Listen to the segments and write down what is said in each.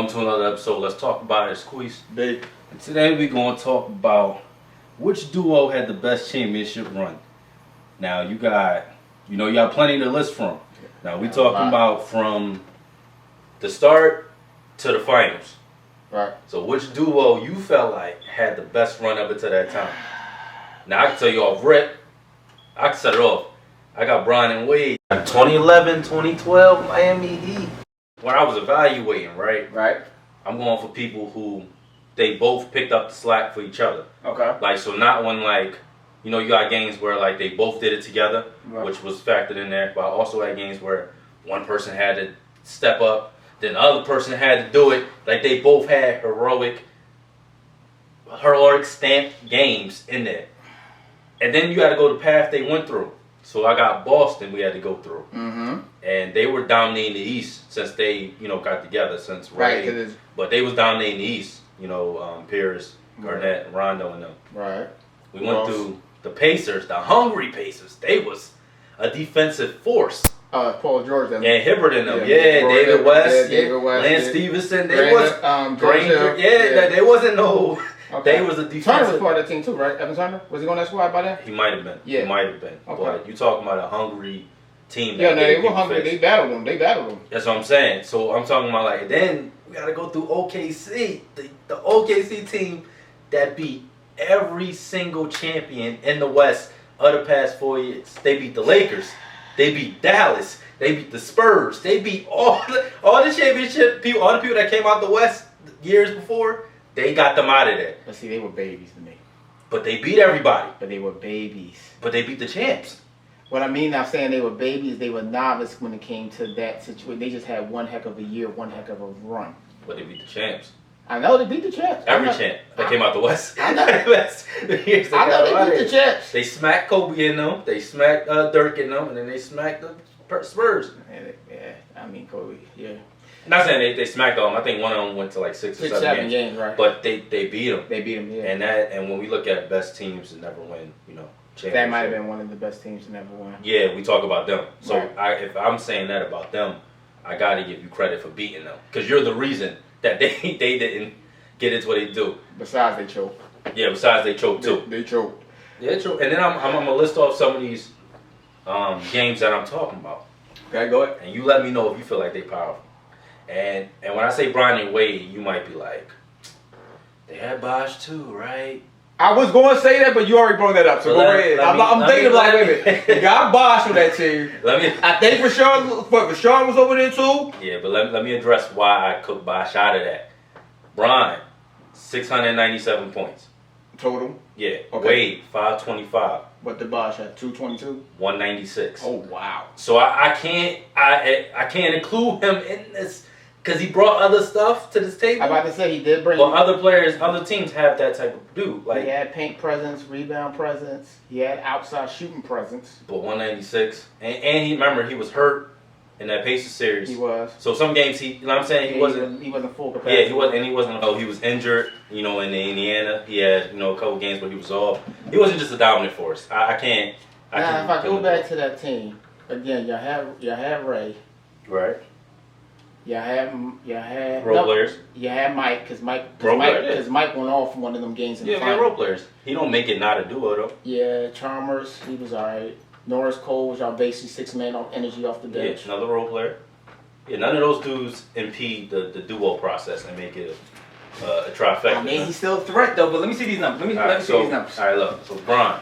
welcome to another episode. Let's talk about it, Squeeze. Big. And today we're going to talk about which duo had the best championship run. Now you got plenty to list from. Now we talking about from the start to the finals. Right. So which duo you felt like had the best run up until that time? Now I can tell you off rip. I can set it off. I got Bron and Wade. 2011, 2012 Miami Heat. When I was evaluating, right, I'm going for people who they both picked up the slack for each other. Okay. Like, so not when, like, you got games where, like, they both did it together, Right. which was factored in there. But I also had games where one person had to step up, then the other person had to do it. Like, they both had heroic stamped games in there. And then you got to go the path they went through. So I got Boston we had to go through. Mm-hmm. And they were dominating the East since they, got together since Ray. Right. But they was dominating the East, Pierce, Garnett, and Rondo and them. Right. We went through the Pacers, the hungry Pacers. They was a defensive force. Paul George. And Hibbert and them. David West. Lance Stevenson. They Granger, was Granger. They wasn't no. Okay. They was a defensive. Turner was part of that team too, right? Evan Turner, was he on that squad by then? He might have been. Yeah. He might have been. Okay. But you talking about a hungry team. Yeah, no, they were people hungry. face. They battled them. That's what I'm saying. So I'm talking about, like, then we got to go through OKC. The OKC team that beat every single champion in the West of the past 4 years. They beat the Lakers. They beat Dallas. They beat the Spurs. They beat all the championship people, all the people that came out the West years before. They got them out of there. But see, they were babies to me. But they beat everybody. But they were babies. But they beat the champs. What I mean, I'm saying they were babies. They were novice when it came to that situation. They just had one heck of a year, one heck of a run. But they beat the champs. I know they beat the champs. Every champ that came out the West. I know. I know they beat the champs. They smacked Kobe in them. They smacked Dirk in them, and then they smacked the Spurs. Yeah, I mean Kobe. Yeah. Not saying they smacked them. I think one of them went to like six or seven games. Right. But they beat them. They beat them. Yeah. And when we look at best teams to never win, championship, that might have been one of the best teams to never win. Yeah, we talk about them. So Right. if I'm saying that about them, I got to give you credit for beating them because you're the reason that they didn't get into what they do. Besides, they choked. Yeah, besides they choked too. They choked. Yeah, true. And then I'm gonna list off some of these games that I'm talking about. Okay, go ahead. And you let me know if you feel like they powerful. And when I say Bron and Wade, you might be like, they had Bosh too, right? I was going to say that, but you already brought that up, so go ahead. I'm thinking like, wait a minute. You got Bosh on that team. I think Rashawn was over there too. Yeah, but let me address why I cooked Bosh out of that. Bron, 697 points. Total? Yeah. Okay. Wade, 525. What did Bosh at? 222? 196. Oh, wow. So I can't include him in this because he brought other stuff to this table. I'm about to say he did bring. Well, other teams have that type of dude. Like, he had paint presence, rebound presence. He had outside shooting presence. But 196, and he was hurt in that Pacers series. He was. So some games he wasn't full capacity. Yeah, he wasn't. Oh, he was injured. In the Indiana, he had a couple games where he was off. He wasn't just a dominant force. I can't. Now, if I go back to that team again, you had Ray. Right. You had role players. You had Mike because Mike went off in one of them games in the final. Yeah, role players. He don't make it not a duo though. Yeah, Chalmers, he was alright. Norris Cole was our basically 6-man energy off the bench. Yeah, another role player. Yeah, none of those dudes impede the duo process and make it a trifecta. I mean, he's still a threat though. But let me see these numbers. Let me see these numbers. All right, look. So Bron.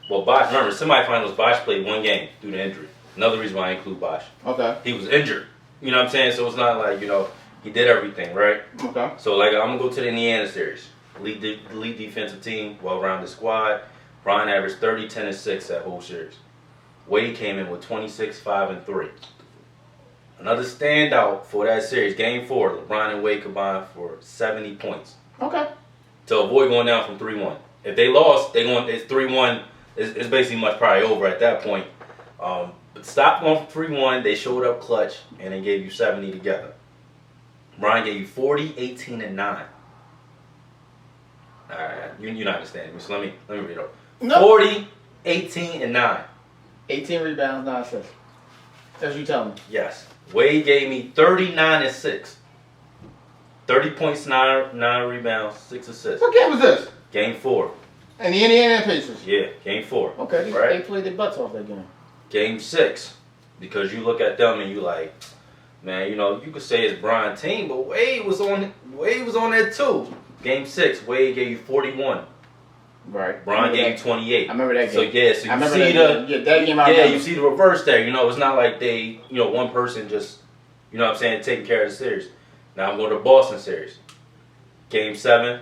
Well, Bosh. Remember, semifinals. Bosh played one game due to injury. Another reason why I include Bosh. Okay. He was injured. You know what I'm saying? So it's not like, he did everything, right? Okay. So, like, I'm going to go to the Indiana series. Lead defensive team, well-rounded squad. Bron averaged 30, 10, and 6 that whole series. Wade came in with 26, 5, and 3. Another standout for that series, Game 4, LeBron and Wade combined for 70 points. Okay. To avoid going down from 3-1. If they lost, it's 3-1. It's basically much probably over at that point. But stop going from 3-1. They showed up clutch, and they gave you 70 together. Bron gave you 40, 18, and 9. All right, you're not understanding me, so let me read it. No. 40, 18, and 9. 18 rebounds, 9 assists. That's you telling me. Yes. Wade gave me 39 and 6. 30 points, 9 rebounds, 6 assists. What game was this? Game 4. And the Indiana Pacers. Yeah, game 4. Okay, right? They played their butts off that game. Game 6. Because you look at them and you like, man, you know, you could say it's Brian's team, but Wade was on there too. Game 6, Wade gave you 41. Right. Brian gave you 28. I remember that game. So yeah, so you see that game. You see the reverse there. You know, it's not like they, you know, one person just, you know what I'm saying, taking care of the series. Now I'm going to the Boston series. Game 7,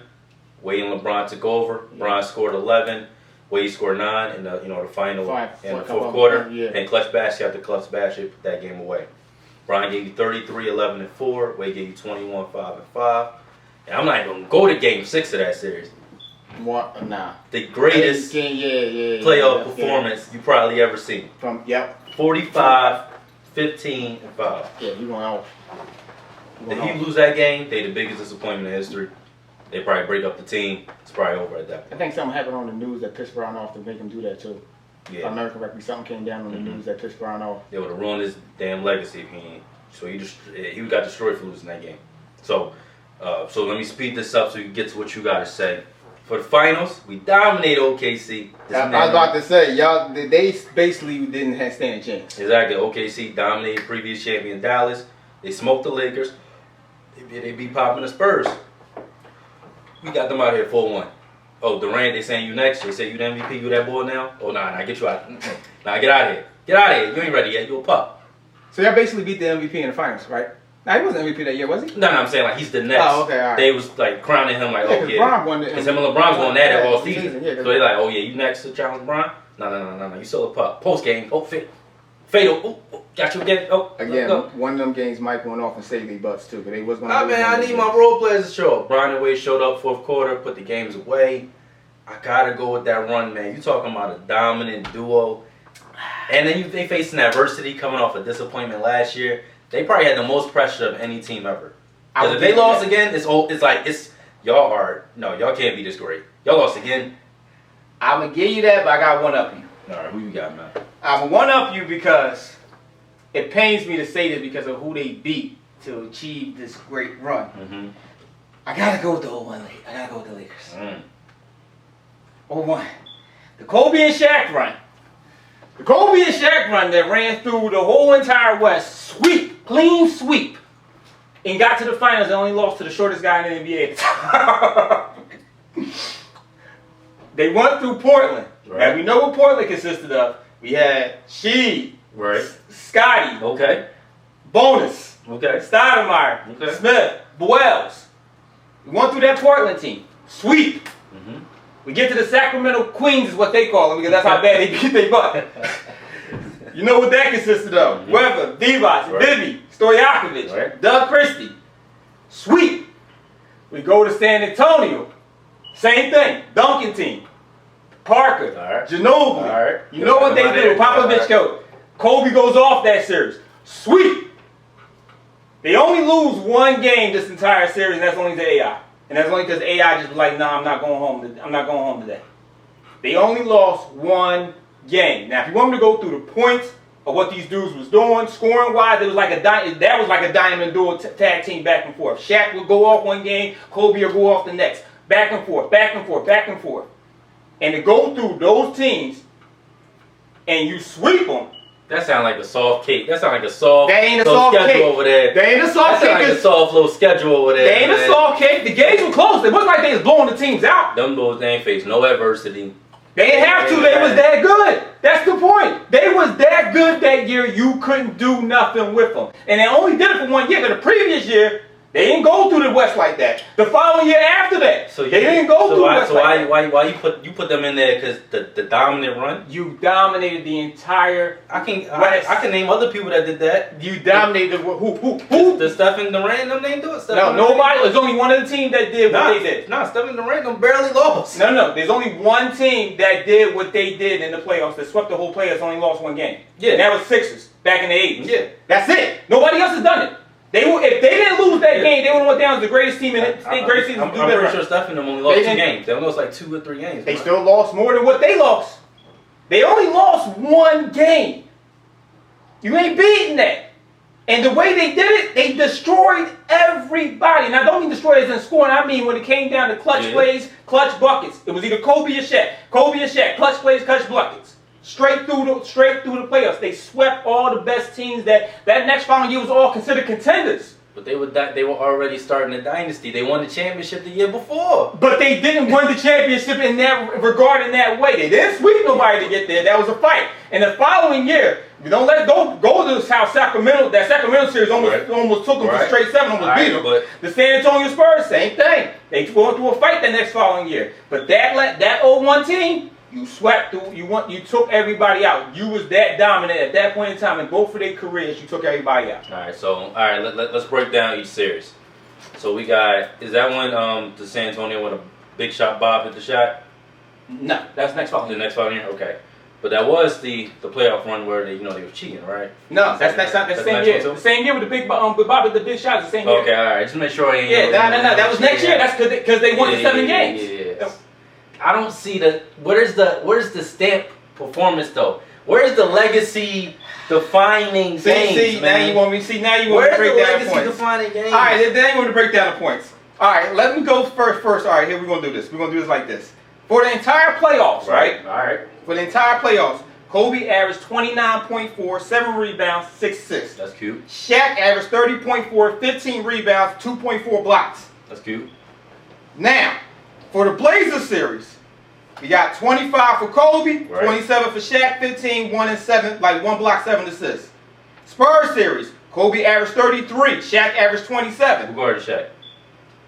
Wade and LeBron took over. Yeah. Bron scored 11. Wade scored 9 in the final in the fourth quarter. Yeah. And clutch basket after clutch basket put that game away. Brian gave you 33, 11 and 4. Wade gave you 21, 5 and 5. And I'm not even going to go to game 6 of that series. What? Nah. The greatest playoff performance you probably ever seen. 45, 15, and 5. Yeah, you going out. If he lose that game, they the biggest disappointment in history. They probably break up the team. It's probably over at that point. I think something happened on the news that pissed Brown off to make him do that too. Yeah. If I remember correctly, something came down on the news that pissed Brown off. They would have ruined his damn legacy if he ain't. So he got destroyed for losing that game. So let me speed this up so you can get to what you got to say. For the finals, we dominated OKC. I was about to say, y'all, they basically didn't stand a chance. Exactly. OKC dominated previous champion Dallas. They smoked the Lakers. They beat popping the Spurs. We got them out here 4-1. Oh, Durant, they saying you next. They say you the MVP, you that boy now. Oh, nah, get you out. Nah, get out of here. Get out of here. You ain't ready yet. You a pup. So y'all basically beat the MVP in the finals, right? Nah, he wasn't MVP that year, was he? No, I'm saying like he's the next. Oh, okay, all right. They was like crowning him like, oh yeah. Because him and LeBron's going at it all season. So they're like, oh yeah, you next to challenge LeBron? No. You still a pup. Post game. Oh, fatal. Got you again. Oh, again, one of them games Mike went off and saved their butts too, but they was going to. I need my role players to show up. Brian and Wade showed up fourth quarter, put the games away. I gotta go with that run, man. You talking about a dominant duo, and then they facing adversity coming off a disappointment last year. They probably had the most pressure of any team ever. Because if they lost again, y'all can't be this great. Y'all lost again. I'm gonna give you that, but I got one up you. All right, who you got, man? I'm gonna one up you because it pains me to say this because of who they beat to achieve this great run. Mm-hmm. I gotta go with the 0-1 Lakers. I gotta go with the Lakers. 0-1. The Kobe and Shaq run. The Kobe and Shaq run that ran through the whole entire West. Clean sweep. And got to the finals and only lost to the shortest guy in the NBA. They went through Portland. Right. And we know what Portland consisted of. We had Sheed. Right. Scotty. Okay. Bonus. Okay. Stoudemire. Okay. Smith. Wells. We went through that Portland team. Sweep. Mm-hmm. We get to the Sacramento Queens is what they call them because that's how bad they beat their butt. You know what that consisted of. Mm-hmm. Weber, Divas, Right. Bibby, Stojakovic, Right. Doug Christie. Sweep. We go to San Antonio. Same thing. Duncan team. Parker. All right. Ginobili. All right. You know what they do. Popovich coach. Kobe goes off that series. Sweep. They only lose one game this entire series, and that's only to AI. And that's only because AI just was like, nah, I'm not going home today. They only lost one game. Now, if you want me to go through the points of what these dudes was doing, scoring wise, that was like a diamond dual tag team back and forth. Shaq would go off one game, Kobe would go off the next. Back and forth, back and forth, back and forth. And to go through those teams and you sweep them. That sounds like a soft cake. That sounds like a soft That ain't a soft schedule cake. over there. They ain't a soft That sound cake. like a soft little schedule over there. They ain't a soft cake. The games were close. It wasn't like they was blowing the teams out. Them boys, they ain't faced no adversity. They didn't have to. They was that good. That's the point. They was that good that year. You couldn't do nothing with them. And they only did it for 1 year. But the previous year, they didn't go through the West like that. The following year after that, they didn't go through the West like that. Why you put them in there? Because the dominant run. You dominated the entire. I can name other people that did that. You dominated who? The Stephen Durant, them didn't do it. No, nobody. There's only one of the team that did what they did. Nah, Stephen Durant them barely lost. No. There's only one team that did what they did in the playoffs. That swept the whole playoffs. Only lost one game. Yeah, and that was Sixers back in the 80s. Yeah, that's it. Nobody else has done it. If they didn't lose that game, they would have went down as the greatest team in it. I'm pretty sure Stephen them only lost 2 games. They only lost like 2 or 3 games. They still lost more than what they lost. They only lost 1 game. You ain't beating that. And the way they did it, they destroyed everybody. And I don't mean destroy as in scoring. I mean when it came down to clutch plays, clutch buckets. It was either Kobe or Shaq. Clutch plays, clutch buckets. Straight through the playoffs. They swept all the best teams that next following year was all considered contenders. But they were already starting a dynasty. They won the championship the year before. But they didn't win the championship in that regard in that way. They didn't sweep nobody to get there. That was a fight. And the following year, you don't let go to how Sacramento. That Sacramento series almost took them to straight 7, almost beat them. But the San Antonio Spurs, same thing. They fought through a fight the next following year. But that 0-1 team, you swept through. You took everybody out. You was that dominant at that point in time in both of their careers. You took everybody out. All right. Let's break down each series. So we got, is that when the San Antonio when a big shot Bob hit the shot? No, that's next following. The next following year, okay. But that was the playoff run where they were cheating, right? No, that's the same year. The same year with the big Bob with the big shots. The same year. Okay, all right. Just make sure I ain't. Yeah, no. That was next year. That's because they won the 7 games. Yeah. I don't see where's the stamp performance though? Where's the legacy defining games? Now you want me to break down the points. Where's the legacy defining games? All right, then you want to break down the points. All right, let me go first. All right, here we're gonna do this. We're gonna do this like this. For the entire playoffs, right? All right. For the entire playoffs, Kobe averaged 29.4, 7 rebounds, 6 assists. That's cute. Shaq averaged 30.4, 15 rebounds, 2.4 blocks. That's cute. Now, for the Blazers series, we got 25 for Kobe, 27 for Shaq, 15, 1 and 7, like 1 block, 7 assists. Spurs series, Kobe averaged 33, Shaq averaged 27. Who guarded Shaq?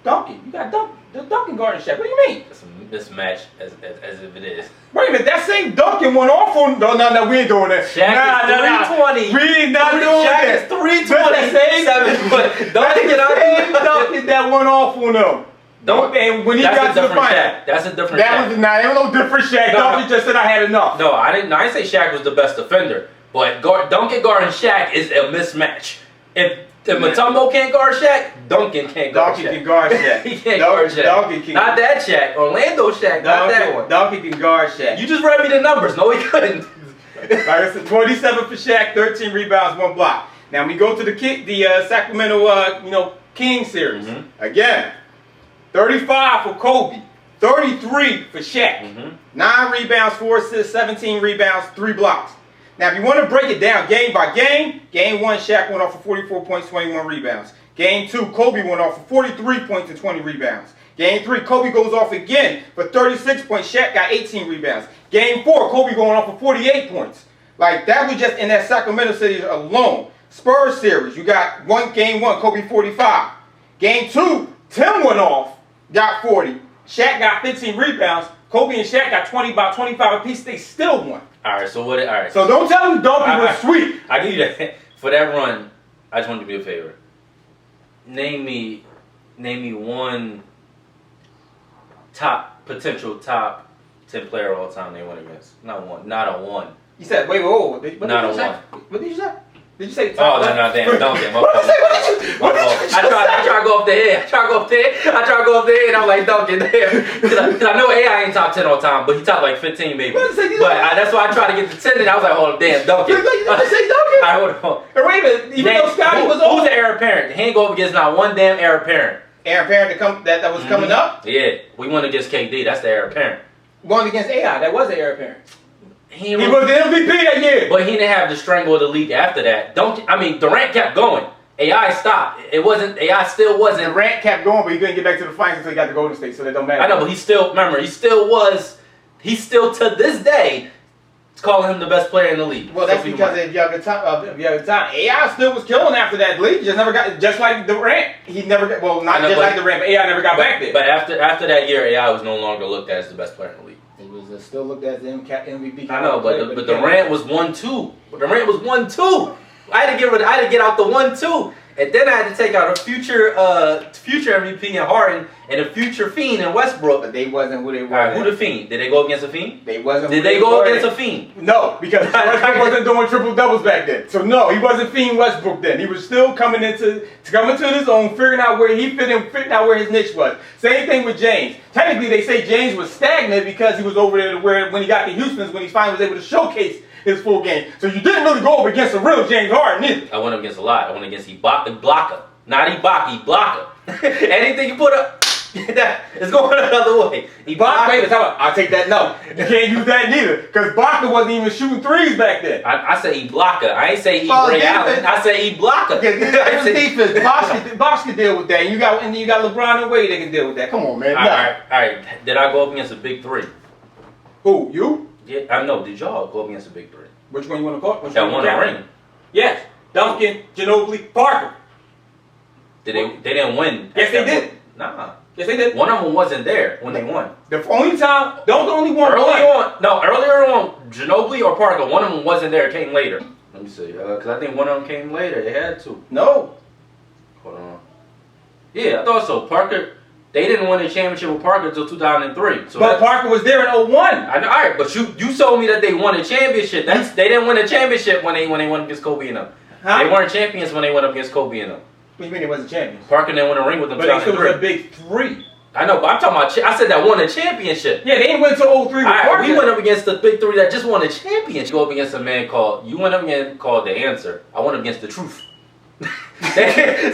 Duncan. You got Duncan guarding Shaq. What do you mean? That's a mismatch as if it is. Wait a minute, that same Duncan went off on. No, we ain't doing that. Shaq is 320. We ain't not doing that. Shaq is 327. But Duncan that went off on them. And when he got to the final, that's a different Shaq. There was no different Shaq. Duncan just said I had enough. No, I didn't say Shaq was the best defender, but Duncan guarding Shaq is a mismatch. If Mutombo can't guard Shaq, Duncan can't guard Shaq. Duncan can guard Shaq. He can't guard Shaq. Duncan can. Not that Shaq. Orlando Shaq. Not that one. Duncan can guard Shaq. You just read me the numbers. No, he couldn't. Like I said, 27 for Shaq, 13 rebounds, 1 block. Now we go to the Sacramento Kings series. Again, 35 for Kobe, 33 for Shaq. 9 rebounds, 4 assists, 17 rebounds, 3 blocks. Now, if you want to break it down game by game, Game 1, Shaq went off for 44 points, 21 rebounds. Game 2, Kobe went off for 43 points and 20 rebounds. Game 3, Kobe goes off again for 36 points. Shaq got 18 rebounds. Game 4, Kobe going off for 48 points. Like, that was just in that Sacramento series alone. Spurs series, you got Game 1, Kobe 45. Game 2, Tim went off, got 40. Shaq got 15 rebounds. Kobe and Shaq got about 25 apiece. They still won. All right, So don't tell me Duncan was sweet. I give you that. For that run, I just want you to do me a favor. Name me one potential top 10 player of all time they went against. Not a one. You said, wait, what did you say? What did you say? Did you say top? Oh, no, damn, Duncan. My fault. I tried to go up the head. I tried to go up the head, and I'm like, Duncan, damn. Because I know AI ain't top 10 all time, but he top like 15 maybe. But that's why I tried to get the 10, and I was like, oh, damn, Duncan. You say Duncan? All right, hold on. Wait a minute. Even though Scotty was Who's the heir apparent? He ain't go up against not one damn heir apparent. Heir apparent that was coming up? Yeah, we went against KD. That's the heir apparent. Going against AI, that was the heir apparent. He was the MVP that year. But he didn't have the strangle of the league after that. Durant kept going. AI stopped. AI still wasn't. Durant kept going, but he couldn't get back to the finals until he got to Golden State, so that don't matter. I know, but he still to this day calling him the best player in the league. Well, that's because if you have the time, AI still was killing after that league. Just like Durant. He never got, well, not just like Durant, but AI never got back there. But after that year, AI was no longer looked at as the best player in the league. It was still looked at as the MVP. I know, but Durant was 1-2. Durant was 1-2. I had to get out the 1-2, and then I had to take out a future MVP in Harden and a future Fiend in Westbrook. But they wasn't who they were. Right, who the Fiend? Did they go against a Fiend? They wasn't. Did they go against a Fiend? No, because Westbrook wasn't doing triple doubles back then. So no, he wasn't Fiend Westbrook then. He was still coming into his own, figuring out where he fit in, figuring out where his niche was. Same thing with James. Technically, they say James was stagnant because he was over there when he got to Houston, when he finally was able to showcase his full game. So you didn't really go up against a real James Harden either. I went up against a lot. I went against Ibaka. Not Ibaka, Ibaka. Anything you put up, it's going another way. Ibaka, I'll take that no. You can't use that neither. Because Ibaka wasn't even shooting threes back then. I say Ibaka. I ain't say Ray Allen. I say Ibaka. Yeah, defense. Bosh can deal with that. And then you got LeBron and Wade that can deal with that. Come on, man. All right. Did I go up against a big three? Who? You? Yeah, I know. Did y'all go up against a big three? Which one you want to call? That won a ring. Yes. Duncan, Ginobili, Parker. They didn't win. Yes, they did. Nah. Yes, they did. One of them wasn't there when they won. The only time, the only one. Earlier on, Ginobili or Parker, one of them wasn't there. It came later. Let me see. Because I think one of them came later. They had to. No. Hold on. Yeah, I thought so. Parker, they didn't win the championship with Parker until 2003. So but Parker was there in 01. I know. All right, but you told me that they won a championship. They didn't win a championship when they went against Kobe and them. Huh? They weren't champions when they went up against Kobe and them. What do you mean they wasn't champions? Parker didn't win a ring with them. But they still was a big three. I know, but I'm talking about. I said that won a championship. Yeah, they didn't win until 03 with Parker. We went up against the big three that just won a championship. You go up against a man called. You went up against called The Answer. I went up against The Truth. I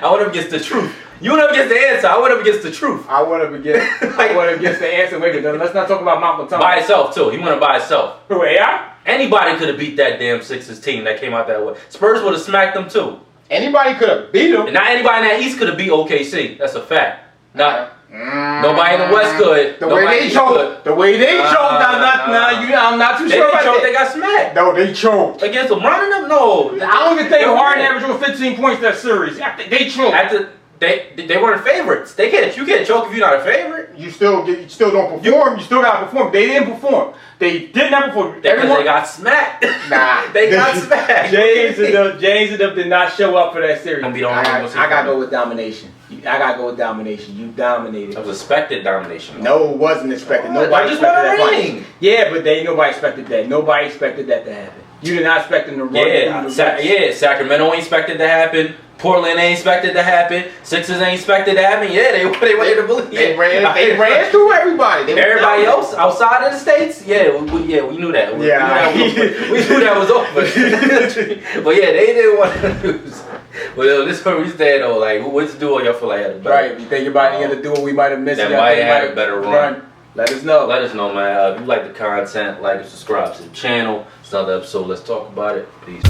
went up against The Truth. You went up against The Answer. I went up against The Truth. I went up against The Answer. Wait a minute. Let's not talk about Mount Potomac. By itself too. He went up by himself. Who? AI? Anybody could have beat that damn Sixers team that came out that way. Spurs would have smacked them too. Anybody could have beat them. And not anybody in that East could have beat OKC. That's a fact. Nobody in the West could. The way they choked. I'm not too they sure about that. They got smacked. No, they choked. Against LeBron and them? No. I don't even think Harden averaged over 15 points that series. I think they choked. They weren't favorites. You can't choke if you're not a favorite. You still don't perform. You still gotta perform. They didn't perform. They did not perform. Because they got smacked. Nah, they got smacked. James and them did not show up for that series. I gotta go with domination. I gotta go with domination. You dominated. It was expected domination. No, it wasn't expected. Nobody just expected won a that. ring. Yeah, but nobody expected that. Nobody expected that to happen. You did not expect them to run. Sacramento ain't expected to happen. Portland ain't expected to happen. Sixers ain't expected to happen. Yeah, they wanted to believe. They ran through everybody. Everybody else outside of the states, we knew that. We knew that was over. But yeah, they didn't want to lose. Well, this is where we stand though. Like, what's duo y'all feel like had a better? Right, you think about any other duo we might have missed? That might have had a better run. Let us know. Let us know, man. If you like the content, like and subscribe to the channel. It's another episode. Let's talk about it. Peace.